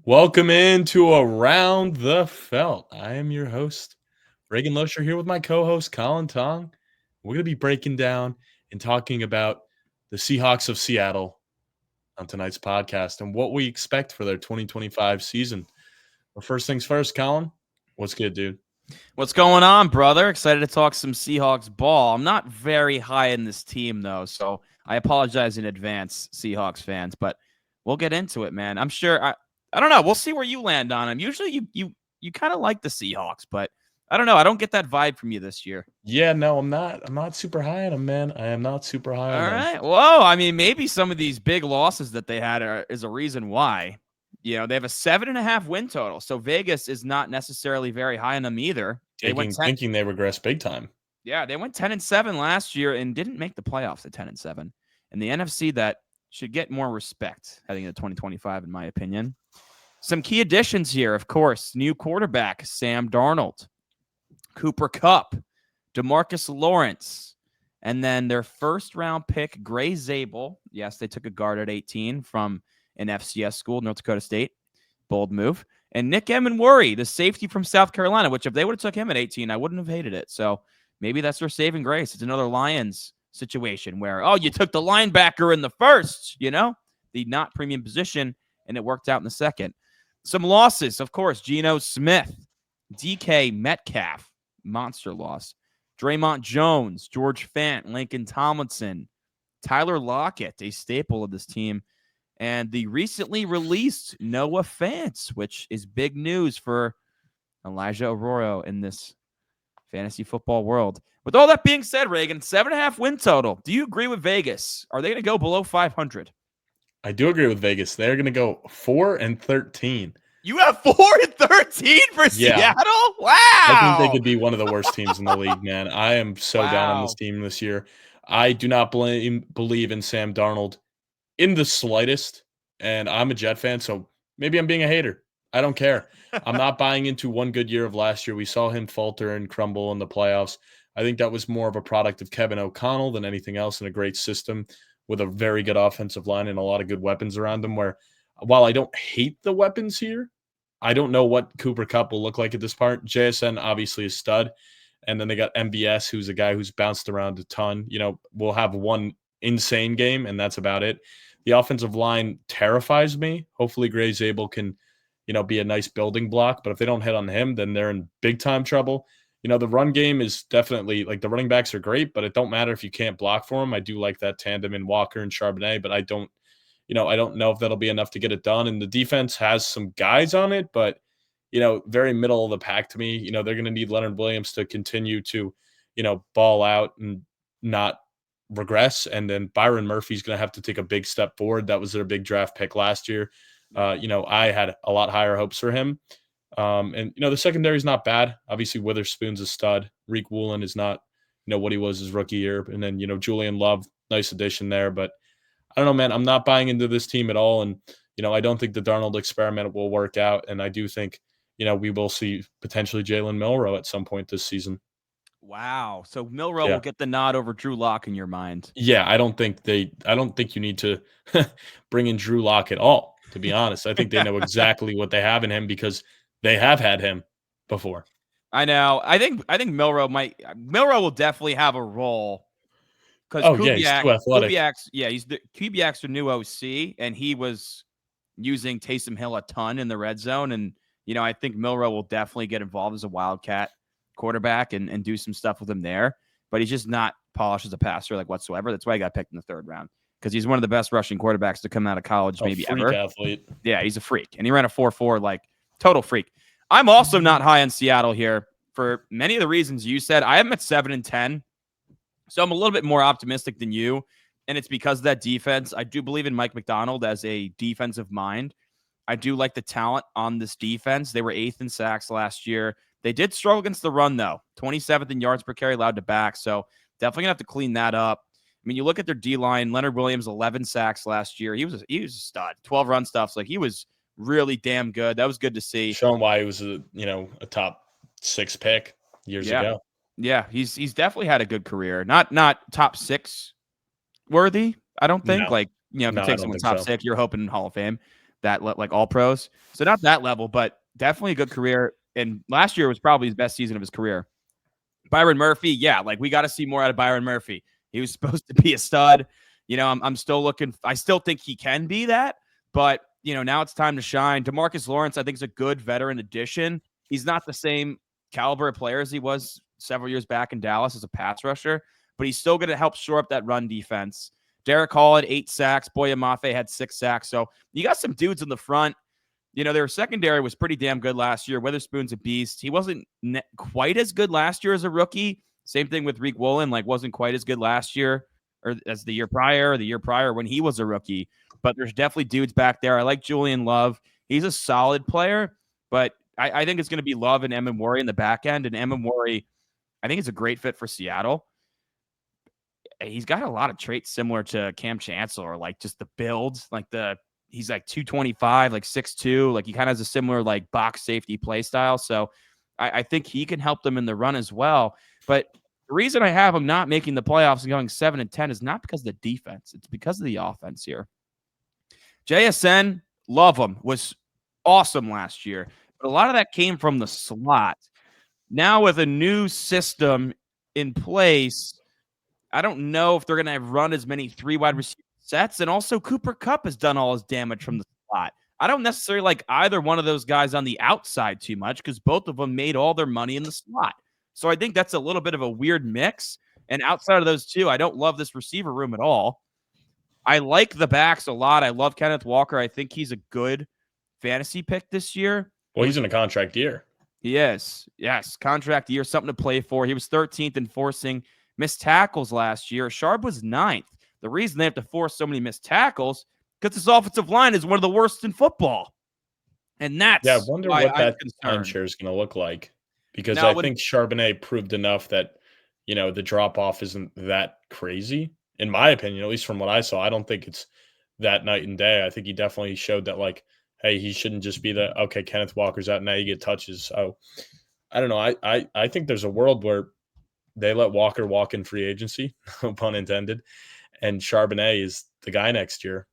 Welcome into Around the Felt. I am your host, Reagan Losher, here with my co-host Colin Tong. We're going to be breaking down and talking about the Seahawks of Seattle on tonight's podcast and what we expect for their 2025 season. But first things first, Colin, what's good, dude? What's going on, brother? Excited to talk some Seahawks ball. I'm not very high in this team, though, so I apologize in advance, Seahawks fans, but we'll get into it, man. I'm sure I don't know. We'll see where you land on them. Usually you kind of like the Seahawks, but I don't know. I don't get that vibe from you this year. Yeah, no, I'm not. I'm not super high on them, man. I am not super high All on them. right. Well, I mean, maybe some of these big losses that they had is a reason why. You know, they have a 7.5 win total, so Vegas is not necessarily very high on them either. Thinking they regress big time. Yeah, they went 10-7 last year and didn't make the playoffs at 10-7. And the NFC that should get more respect heading into 2025, in my opinion. Some key additions here, of course. New quarterback, Sam Darnold, Cooper Kupp, Demarcus Lawrence, and then their first-round pick, Gray Zabel. Yes, they took a guard at 18 from an FCS school, North Dakota State. Bold move. And Nick Emmanwori, the safety from South Carolina, which if they would have took him at 18, I wouldn't have hated it. So maybe that's their saving grace. It's another Lions situation where, you took the linebacker in the first, the not premium position, and it worked out in the second. Some losses, of course, Geno Smith, DK Metcalf, monster loss. Draymond Jones, George Fant, Lincoln Tomlinson, Tyler Lockett, a staple of this team, and the recently released Noah Fant, which is big news for Elijah Arroyo in this fantasy football world. With all that being said, Reagan, 7.5 win total. Do you agree with Vegas? Are they going to go below 500? I do agree with Vegas. They're going to go 4-13. You have 4-13 for Seattle? Wow. I think they could be one of the worst teams in the league, man. I am so down on this team this year. I do not believe in Sam Darnold in the slightest, and I'm a Jet fan, so maybe I'm being a hater. I don't care. I'm not buying into one good year of last year. We saw him falter and crumble in the playoffs. I think that was more of a product of Kevin O'Connell than anything else, in a great system with a very good offensive line and a lot of good weapons around them, where while I don't hate the weapons here, I don't know what Cooper Kupp will look like at this part. JSN obviously is stud. And then they got MBS, who's a guy who's bounced around a ton. We'll have one insane game, and that's about it. The offensive line terrifies me. Hopefully Gray Zabel can, be a nice building block. But if they don't hit on him, then they're in big time trouble. The run game is definitely, like, the running backs are great, but it don't matter if you can't block for them. I do like that tandem in Walker and Charbonnet, but I don't know if that'll be enough to get it done. And the defense has some guys on it, but, very middle of the pack to me. They're going to need Leonard Williams to continue to, ball out and not regress. And then Byron Murphy's going to have to take a big step forward. That was their big draft pick last year. I had a lot higher hopes for him. And the secondary is not bad. Obviously, Witherspoon's a stud. Reek Woolen is not, what he was his rookie year. And then, Julian Love, nice addition there. But I don't know, man. I'm not buying into this team at all. And, I don't think the Darnold experiment will work out. And I do think, we will see potentially Jaylen Milroe at some point this season. Wow. So Milroe will get the nod over Drew Lock in your mind. Yeah, I don't think you need to bring in Drew Lock at all, to be honest. I think they know exactly what they have in him because they have had him before. I know. I think Milroe will definitely have a role. Because he's too athletic. Kubiak's the new OC, and he was using Taysom Hill a ton in the red zone. And, I think Milroe will definitely get involved as a Wildcat quarterback and do some stuff with him there. But he's just not polished as a passer, like, whatsoever. That's why he got picked in the third round, because he's one of the best rushing quarterbacks to come out of college, maybe ever. Athlete. Yeah, he's a freak. And he ran a 4.4, like, total freak. I'm also not high on Seattle here for many of the reasons you said. I am at 7-10. So I'm a little bit more optimistic than you, and it's because of that defense. I do believe in Mike Macdonald as a defensive mind. I do like the talent on this defense. They were 8th in sacks last year. They did struggle against the run, though. 27th in yards per carry allowed to back, so definitely going to have to clean that up. I mean, you look at their D-line, Leonard Williams, 11 sacks last year. He was a stud. 12 run stuffs. Like, he was really damn good. That was good to see. Showing why he was a top 6 pick years ago. Yeah, he's definitely had a good career. Not top 6 worthy, I don't think. No. If you take someone top 6, you're hoping Hall of Fame. that like all pros. So not that level, but definitely a good career. And last year was probably his best season of his career. Byron Murphy, yeah, like we got to see more out of Byron Murphy. He was supposed to be a stud. I'm still looking. I still think he can be that, but now it's time to shine. Demarcus Lawrence, I think, is a good veteran addition. He's not the same caliber of player as he was several years back in Dallas as a pass rusher, but he's still going to help shore up that run defense. Derek Hall had 8 sacks. Boye Mafe had 6 sacks. So you got some dudes in the front. Their secondary was pretty damn good last year. Witherspoon's a beast. He wasn't quite as good last year as a rookie. Same thing with Reek Woolen, wasn't quite as good last year or as the year prior when he was a rookie. But there's definitely dudes back there. I like Julian Love. He's a solid player, but I think it's going to be Love and Emmanwori in the back end. And Emmanwori, I think, is a great fit for Seattle. He's got a lot of traits similar to Cam Chancellor, just the builds, he's 225, 6'2", he kind of has a similar box safety play style. So I think he can help them in the run as well. But the reason I have him not making the playoffs and going 7-10 is not because of the defense. It's because of the offense here. JSN, love him, was awesome last year. But a lot of that came from the slot. Now with a new system in place, I don't know if they're going to run as many 3 wide receiver sets. And also Cooper Kupp has done all his damage from the slot. I don't necessarily like either one of those guys on the outside too much because both of them made all their money in the slot. So I think that's a little bit of a weird mix. And outside of those two, I don't love this receiver room at all. I like the backs a lot. I love Kenneth Walker. I think he's a good fantasy pick this year. Well, he's in a contract year. He is. Yes, contract year, something to play for. He was 13th in forcing missed tackles last year. Sharp was 9th. The reason they have to force so many missed tackles because this offensive line is one of the worst in football. And that's I wonder what that timeshare is going to look like. Because I think Charbonnet proved enough that, the drop-off isn't that crazy. In my opinion, at least from what I saw, I don't think it's that night and day. I think he definitely showed that, hey, he shouldn't just be okay, Kenneth Walker's out, now you get touches. So, I don't know. I think there's a world where they let Walker walk in free agency, no pun intended, and Charbonnet is the guy next year.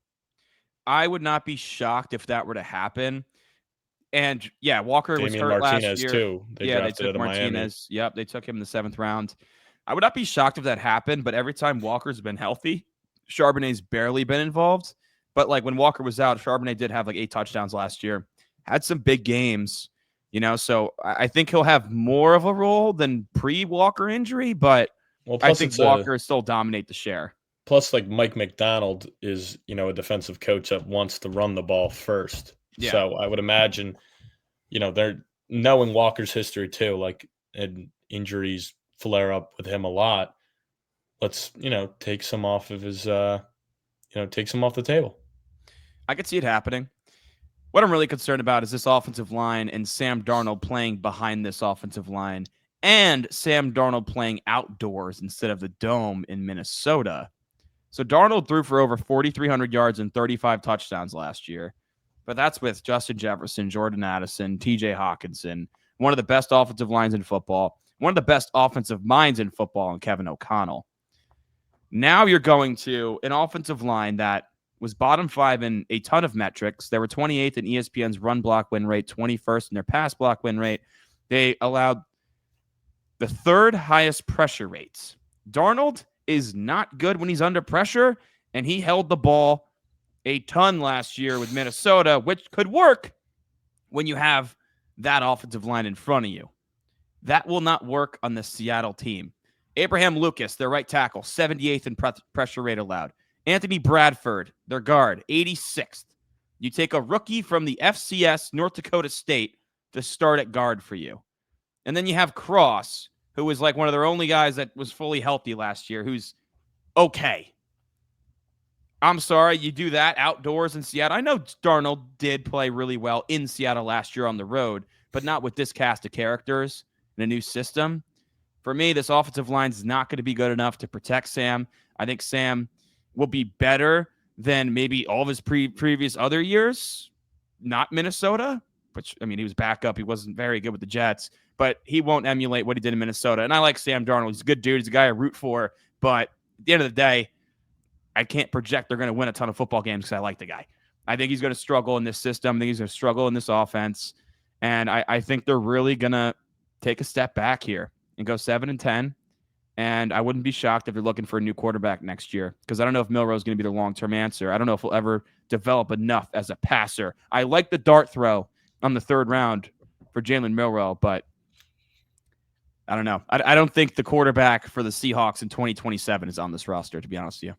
I would not be shocked if that were to happen. And yeah, Walker was hurt Martinez last year. Too. They took Martinez. Miami. Yep, they took him in the 7th round. I would not be shocked if that happened, but every time Walker's been healthy, Charbonnet's barely been involved. But when Walker was out, Charbonnet did have 8 touchdowns last year. Had some big games, so I think he'll have more of a role than pre-Walker injury, but I think Walker still dominate the share. Plus, Mike Macdonald is, a defensive coach that wants to run the ball first. Yeah. So I would imagine, they're knowing Walker's history too, and injuries flare up with him a lot. Let's, take some off of his, take some off the table. I could see it happening. What I'm really concerned about is this offensive line and Sam Darnold playing behind this offensive line and Sam Darnold playing outdoors instead of the dome in Minnesota. So Darnold threw for over 4,300 yards and 35 touchdowns last year. But that's with Justin Jefferson, Jordan Addison, TJ Hawkinson, one of the best offensive lines in football, one of the best offensive minds in football, and Kevin O'Connell. Now you're going to an offensive line that was bottom 5 in a ton of metrics. They were 28th in ESPN's run block win rate, 21st in their pass block win rate. They allowed the 3rd highest pressure rates. Darnold is not good when he's under pressure, and he held the ball a ton last year with Minnesota, which could work when you have that offensive line in front of you. That will not work on the Seattle team. Abraham Lucas, their right tackle, 78th in pressure rate allowed. Anthony Bradford, their guard, 86th. You take a rookie from the FCS, North Dakota State, to start at guard for you. And then you have Cross, who was one of their only guys that was fully healthy last year, who's okay. I'm sorry, you do that outdoors in Seattle. I know Darnold did play really well in Seattle last year on the road, but not with this cast of characters in a new system. For me, this offensive line is not going to be good enough to protect Sam. I think Sam will be better than maybe all of his previous other years. Not Minnesota, which, he was backup. He wasn't very good with the Jets, but he won't emulate what he did in Minnesota. And I like Sam Darnold. He's a good dude. He's a guy I root for. But at the end of the day, I can't project they're going to win a ton of football games because I like the guy. I think he's going to struggle in this system. I think he's going to struggle in this offense. And I think they're really going to take a step back here and go 7-10. And I wouldn't be shocked if they're looking for a new quarterback next year, because I don't know if Milroe is going to be the long-term answer. I don't know if he'll ever develop enough as a passer. I like the dart throw on the 3rd round for Jaylen Milroe, but I don't know. I don't think the quarterback for the Seahawks in 2027 is on this roster, to be honest with you.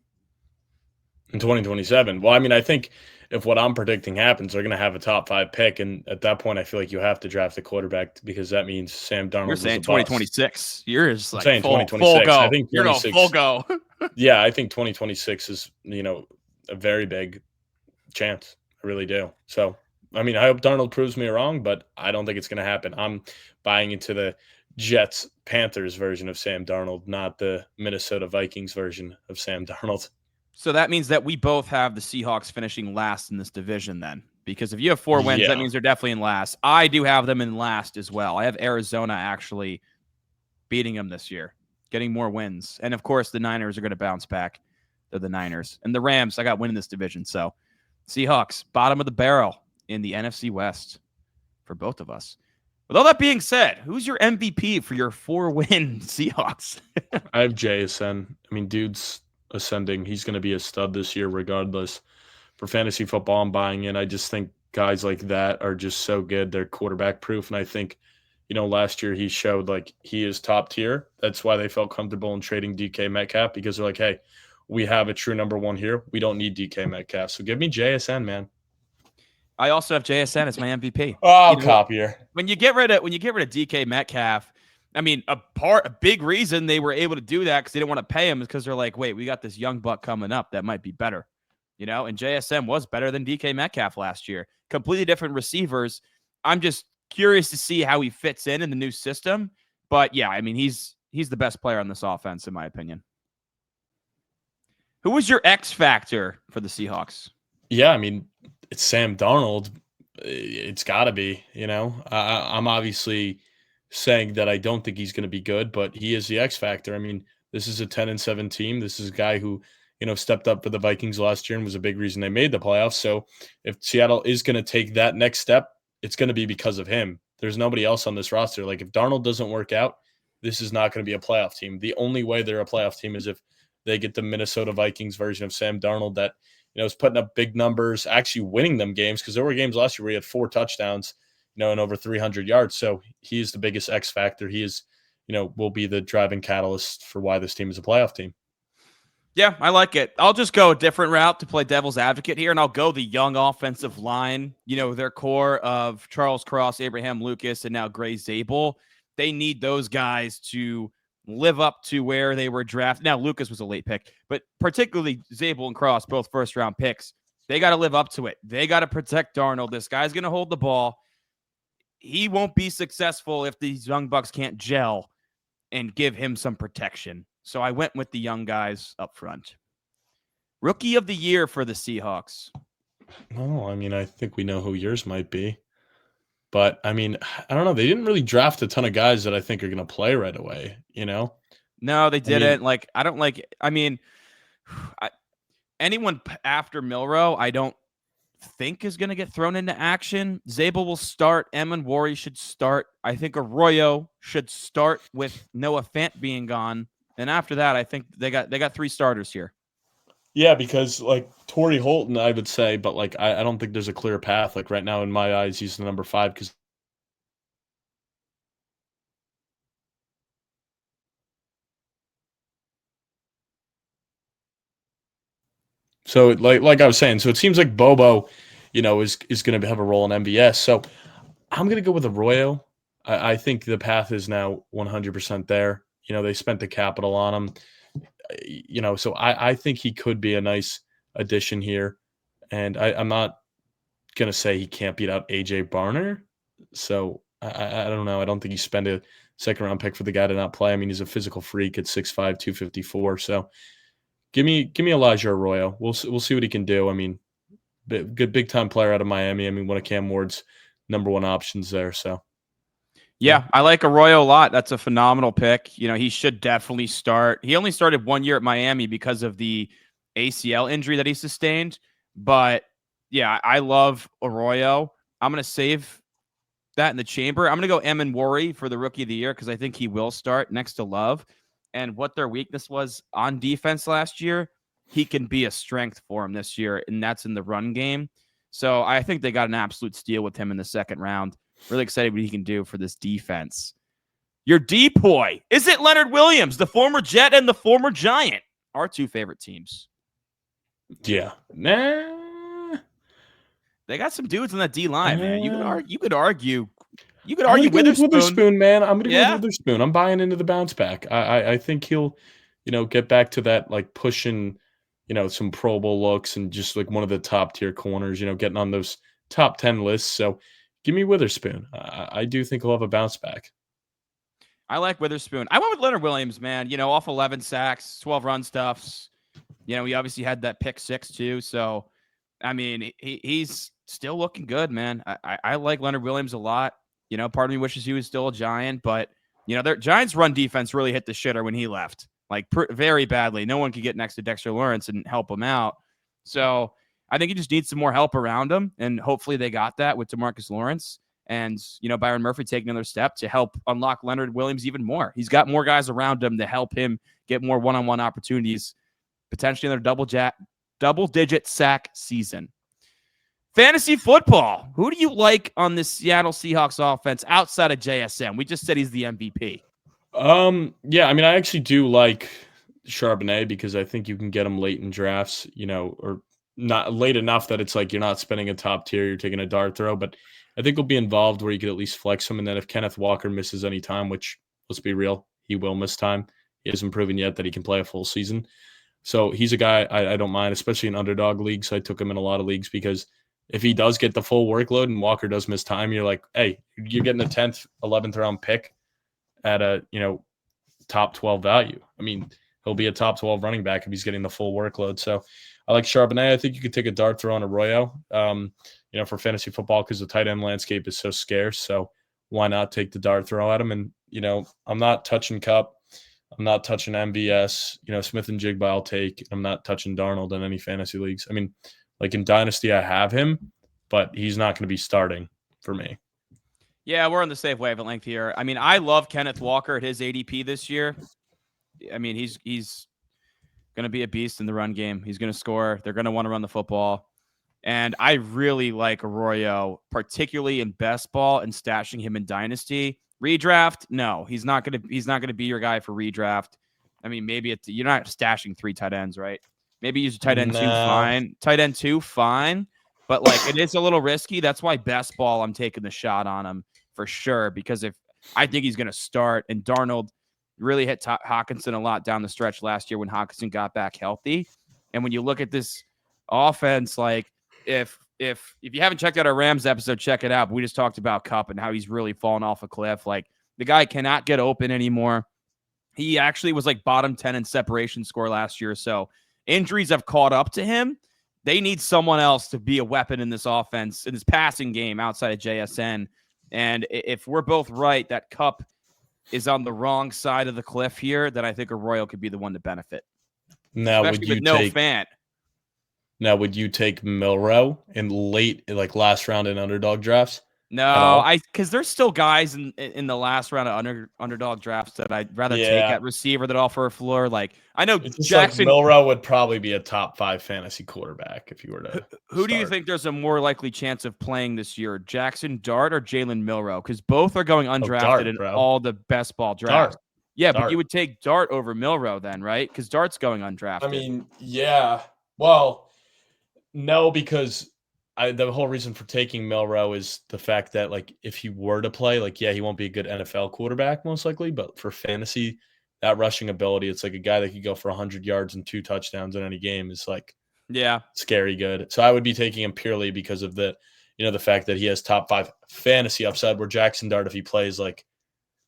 In 2027? Well, I mean, I think if what I'm predicting happens, they're going to have a top 5 pick. And at that point, I feel like you have to draft a quarterback, because that means Sam Darnold You're saying 2026. You're just like saying full 2026. go. I think You're going full go. Yeah, I think 2026 is, a very big chance. I really do. So, I mean, I hope Darnold proves me wrong, but I don't think it's going to happen. I'm buying into the Jets-Panthers version of Sam Darnold, not the Minnesota Vikings version of Sam Darnold. So that means that we both have the Seahawks finishing last in this division then. Because if you have 4 wins, that means they're definitely in last. I do have them in last as well. I have Arizona actually beating them this year, getting more wins. And, of course, the Niners are going to bounce back. They're the Niners. And the Rams, I got winning this division. So Seahawks, bottom of the barrel in the NFC West for both of us. With all that being said, who's your MVP for your 4-win Seahawks? I have JSN. I mean, dude's ascending. He's going to be a stud this year regardless. For fantasy football, I'm buying in. I just think guys like that are just so good. They're quarterback proof. And I think, last year he showed like he is top tier. That's why they felt comfortable in trading DK Metcalf, because they're like, hey, we have a true number 1 here. We don't need DK Metcalf. So give me JSN, man. I also have JSN as my MVP. Oh, copier. When you get rid of DK Metcalf, I mean, a big reason they were able to do that, because they didn't want to pay him, is because they're like, wait, we got this young buck coming up that might be better, and JSN was better than DK Metcalf last year. Completely different receivers. I'm just curious to see how he fits in the new system. But yeah, I mean, he's the best player on this offense, in my opinion. Who was your X factor for the Seahawks? Yeah, I mean, it's Sam Darnold. It's got to be, I'm obviously saying that I don't think he's going to be good, but he is the X factor. I mean, this is a 10-7 team. This is a guy who, stepped up for the Vikings last year and was a big reason they made the playoffs. So if Seattle is going to take that next step, it's going to be because of him. There's nobody else on this roster. Like, if Darnold doesn't work out, this is not going to be a playoff team. The only way they're a playoff team is if they get the Minnesota Vikings version of Sam Darnold that, is putting up big numbers, actually winning them games, because there were games last year where he had 4 touchdowns, and over 300 yards. So he is the biggest X factor. He is, will be the driving catalyst for why this team is a playoff team. Yeah, I like it. I'll just go a different route to play devil's advocate here, and I'll go the young offensive line. Their core of Charles Cross, Abraham Lucas, and now Gray Zabel. They need those guys to live up to where they were drafted. Now, Lucas was a late pick, but particularly Zabel and Cross, both first-round picks. They got to live up to it. They got to protect Darnold. This guy's going to hold the ball. He won't be successful if these young bucks can't gel and give him some protection. So I went with the young guys up front. Rookie of the year for the Seahawks. Oh, I mean, I think we know who yours might be. But, I mean, I don't know. They didn't really draft a ton of guys that I think are going to play right away, No, they didn't. Anyone after Milroe, I don't think is going to get thrown into action. Zabel will start. Emmanwori should start. I think Arroyo should start with Noah Fant being gone. And after that, I think they got 3 starters here. Yeah, because Torrey Holton, I would say, but I don't think there's a clear path. Right now, in my eyes, he's the number 5 because. So like I was saying, so it seems like Bobo, is going to have a role in MVS. So I'm going to go with Arroyo. I think the path is now 100% there. They spent the capital on him. So I think he could be a nice addition here. And I'm not going to say he can't beat out AJ Barner. So I don't know. I don't think you spend a second-round pick for the guy to not play. I mean, he's a physical freak at 6'5", 254. So give me Elijah Arroyo. We'll see what he can do. I mean, good big-time player out of Miami. I mean, one of Cam Ward's number 1 options there. So. Yeah, I like Arroyo a lot. That's a phenomenal pick. He should definitely start. He only started 1 year at Miami because of the ACL injury that he sustained. But, Yeah, I love Arroyo. I'm going to save that in the chamber. I'm going to go Emmanwori for the rookie of the year because I think he will start next to Love. And what their weakness was on defense last year, he can be a strength for him this year, and that's in the run game. So I think they got an absolute steal with him in the second round. Really excited what he can do for this defense. Your depoy, is it Leonard Williams, the former Jet and the former Giant? Our two favorite teams. Yeah. Nah. They got some dudes on that D line, man. You could argue Witherspoon. Witherspoon, man. I'm gonna go with Yeah? Witherspoon. I'm buying into the bounce back. I think he'll, get back to that like pushing, some Pro Bowl looks and just like one of the top tier corners. Getting on those top 10 lists. So give me Witherspoon. I do think he'll have a bounce back. I like Witherspoon. I went with Leonard Williams, man. Off 11 sacks, 12 run stuffs. He obviously had that pick 6 too. So, I mean, he's still looking good, man. I like Leonard Williams a lot. Part of me wishes he was still a Giant, but their Giants' run defense really hit the shitter when he left, like very badly. No one could get next to Dexter Lawrence and help him out. So I think he just needs some more help around him, and hopefully they got that with Demarcus Lawrence and Byron Murphy taking another step to help unlock Leonard Williams even more. He's got more guys around him to help him get more one-on-one opportunities, potentially another double-digit sack season. Fantasy football. Who do you like on this Seattle Seahawks offense outside of JSN? We just said he's the MVP. Yeah, I mean, I actually do like Charbonnet because I think you can get him late in drafts, or not late enough that it's like you're not spending a top tier, you're taking a dart throw, but I think he'll be involved where you could at least flex him. And then if Kenneth Walker misses any time, which let's be real, he will miss time. He hasn't proven yet that he can play a full season. So he's a guy I don't mind, especially in underdog leagues. I took him in a lot of leagues because if he does get the full workload and Walker does miss time, you're like, hey, you're getting a 10th, 11th round pick at a, top 12 value. I mean, he'll be a top 12 running back if he's getting the full workload. So I like Charbonnet. I think you could take a dart throw on Arroyo, for fantasy football because the tight end landscape is so scarce. So why not take the dart throw at him? And, I'm not touching Kupp. I'm not touching MVS. Smith and Jigba I'll take. I'm not touching Darnold in any fantasy leagues. I mean, like in Dynasty, I have him, but he's not going to be starting for me. Yeah, we're on the same wavelength here. I mean, I love Kenneth Walker at his ADP this year. I mean, he's going to be a beast in the run game. He's going to score. They're going to want to run the football. And I really like Arroyo, particularly in best ball and stashing him in Dynasty. Redraft, no, he's not going to be your guy for redraft. I mean, maybe you're not stashing 3 tight ends, right? Maybe use a tight end 2, fine. Tight end 2, fine. But like it is a little risky. That's why best ball, I'm taking the shot on him for sure. Because if I think he's going to start, and Darnold really hit Hockenson a lot down the stretch last year when Hockenson got back healthy. And when you look at this offense, like if you haven't checked out our Rams episode, check it out. But we just talked about Kupp and how he's really fallen off a cliff. Like the guy cannot get open anymore. He actually was like bottom 10 in separation score last year. So injuries have caught up to him. They need someone else to be a weapon in this offense, in this passing game outside of JSN. And if we're both right that Kupp is on the wrong side of the cliff here, then I think Arroyo could be the one to benefit. Now, especially with no Fant. Now, would you take Milroe in like last round in underdog drafts? No, because there's still guys in the last round of underdog drafts that I'd rather take at receiver that offer a floor. Like I know Jackson Milroe would probably be a top 5 fantasy quarterback if you were to. Who do you think there's a more likely chance of playing this year, Jackson Dart or Jaylen Milroe? Because both are going undrafted in all the best ball drafts. Yeah, Dart. But you would take Dart over Milroe then, right? Because Dart's going undrafted. I mean, yeah. Well, no, because the whole reason for taking Milroe is the fact that, like, if he were to play, like, yeah, he won't be a good NFL quarterback most likely, but for fantasy, that rushing ability, it's like a guy that could go for 100 yards and 2 touchdowns in any game is like, scary good. So I would be taking him purely because of the fact that he has top 5 fantasy upside. Where Jackson Dart, if he plays, like,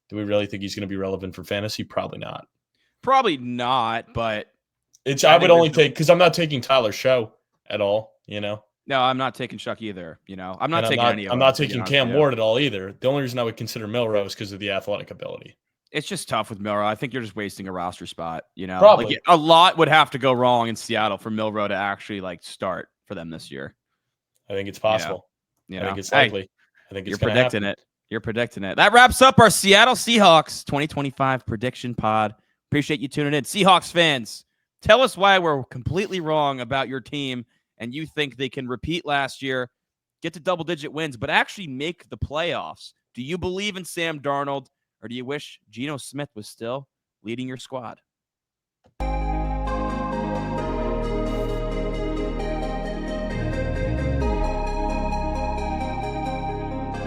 do we really think he's going to be relevant for fantasy? Probably not. Probably not, but I would only take, because I'm not taking Tyler Show at all. No, I'm not taking Shuck either. I'm not taking any of them. I'm not taking Cam Ward at all either. The only reason I would consider Milroe is because of the athletic ability. It's just tough with Milroe. I think you're just wasting a roster spot. Probably. Like, a lot would have to go wrong in Seattle for Milroe to actually like start for them this year. I think it's possible. You I know, think it's likely. I think it's you're going to predicting happen. it. You're predicting it. That wraps up our Seattle Seahawks 2025 prediction pod. Appreciate you tuning in. Seahawks fans, tell us why we're completely wrong about your team and you think they can repeat last year, get to double-digit wins, but actually make the playoffs. Do you believe in Sam Darnold, or do you wish Geno Smith was still leading your squad?